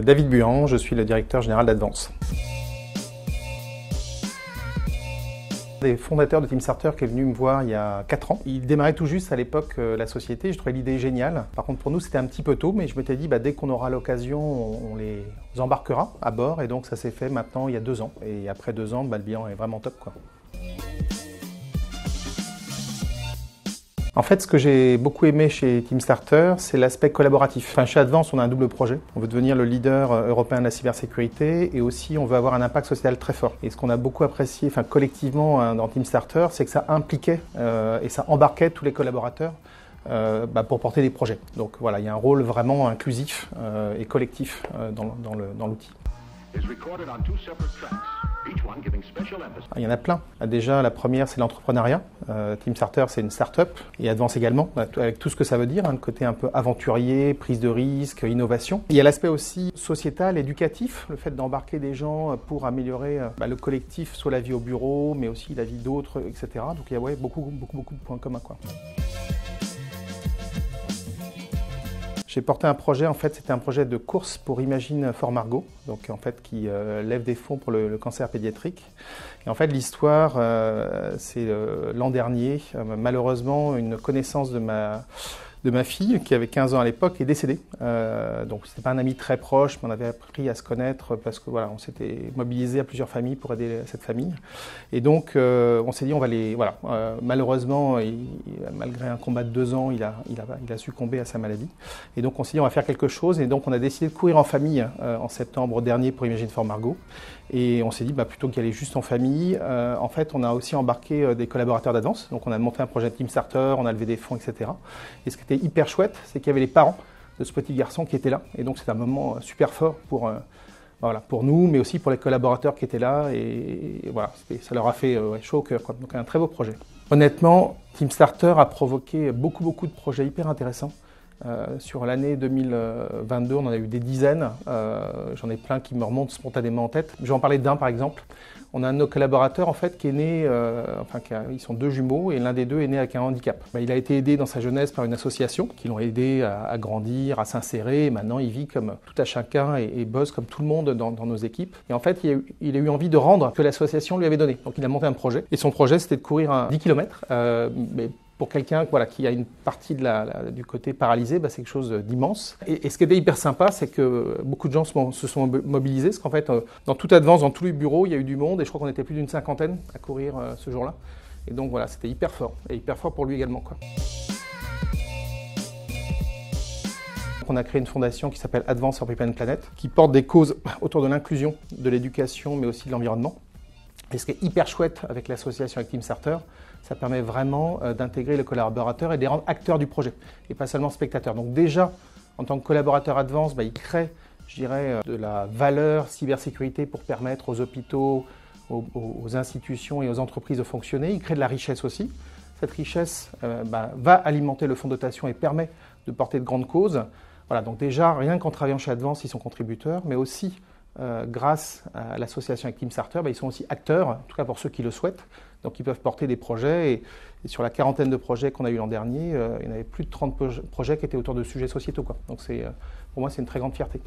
David Buhan, je suis le directeur général d'Advance. Des fondateurs de TeamStarter qui est venu me voir il y a 4 ans. Il démarrait tout juste à l'époque la société, je trouvais l'idée géniale. Par contre pour nous c'était un petit peu tôt, mais je m'étais dit dès qu'on aura l'occasion, on les embarquera à bord. Et donc ça s'est fait maintenant il y a 2 ans. Et après 2 ans, le bilan est vraiment top, quoi. En fait, ce que j'ai beaucoup aimé chez TeamStarter, c'est l'aspect collaboratif. Chez Advance, on a un double projet. On veut devenir le leader européen de la cybersécurité et aussi on veut avoir un impact social très fort. Et ce qu'on a beaucoup apprécié collectivement dans TeamStarter, c'est que ça impliquait et ça embarquait tous les collaborateurs pour porter des projets. Donc voilà, il y a un rôle vraiment inclusif et collectif dans l'outil. Il y en a plein. Déjà, la première, c'est l'entrepreneuriat. TeamStarter, c'est une start-up et Advance également, avec tout ce que ça veut dire, le côté un peu aventurier, prise de risque, innovation. Il y a l'aspect aussi sociétal, éducatif, le fait d'embarquer des gens pour améliorer le collectif, soit la vie au bureau, mais aussi la vie d'autres, etc. Donc il y a beaucoup de points communs, quoi. J'ai porté un projet, c'était un projet de course pour Imagine for Margot, donc qui lève des fonds pour le cancer pédiatrique. Et l'histoire, c'est l'an dernier, malheureusement, une connaissance de ma fille, qui avait 15 ans à l'époque, est décédée. Donc c'était pas un ami très proche, mais on avait appris à se connaître parce que on s'était mobilisé à plusieurs familles pour aider cette famille. Et donc on s'est dit on va malheureusement, malgré un combat de 2 ans, il a succombé à sa maladie. Et donc on s'est dit on va faire quelque chose. Et donc on a décidé de courir en famille en septembre dernier pour Imagine for Margot. Et on s'est dit plutôt qu'y aller juste en famille, on a aussi embarqué des collaborateurs d'Advance. Donc on a monté un projet de TeamStarter, on a levé des fonds, etc. Et ce qui était hyper chouette, c'est qu'il y avait les parents de ce petit garçon qui étaient là. Et donc c'est un moment super fort pour nous, mais aussi pour les collaborateurs qui étaient là. Et voilà, ça leur a fait chaud au cœur, quoi. Donc un très beau projet. Honnêtement, TeamStarter a provoqué beaucoup de projets hyper intéressants. Sur l'année 2022, on en a eu des dizaines. J'en ai plein qui me remontent spontanément en tête. Je vais en parler d'un par exemple. On a un de nos collaborateurs qui est né, ils sont 2 jumeaux et l'un des 2 est né avec un handicap. Il a été aidé dans sa jeunesse par une association qui l'ont aidé à grandir, à s'insérer. Et maintenant, il vit comme tout à chacun et bosse comme tout le monde dans nos équipes. Et il a eu envie de rendre ce que l'association lui avait donné. Donc il a monté un projet. Et son projet, c'était de courir 10 km. Mais pour quelqu'un qui a une partie du côté paralysé, c'est quelque chose d'immense. Et ce qui était hyper sympa, c'est que beaucoup de gens se sont mobilisés, parce qu'en dans toute Advance, dans tous les bureaux, il y a eu du monde, et je crois qu'on était plus d'une 50aine à courir ce jour-là. Et donc voilà, c'était hyper fort, et hyper fort pour lui également, quoi. On a créé une fondation qui s'appelle Advance for People and Planet, qui porte des causes autour de l'inclusion, de l'éducation, mais aussi de l'environnement. Et ce qui est hyper chouette avec l'association avec TeamStarter, ça permet vraiment d'intégrer les collaborateurs et de les rendre acteurs du projet, et pas seulement spectateurs. Donc déjà, en tant que collaborateur Advance, il crée, de la valeur cybersécurité pour permettre aux hôpitaux, aux institutions et aux entreprises de fonctionner. Il crée de la richesse aussi. Cette richesse va alimenter le fonds de dotation et permet de porter de grandes causes. Voilà, donc déjà, rien qu'en travaillant chez Advance, ils sont contributeurs, mais aussi grâce à l'association avec TeamStarter, ils sont aussi acteurs, en tout cas pour ceux qui le souhaitent. Donc ils peuvent porter des projets et sur la 40aine de projets qu'on a eu l'an dernier, il y en avait plus de 30 projets qui étaient autour de sujets sociétaux, quoi. Donc pour moi, c'est une très grande fierté.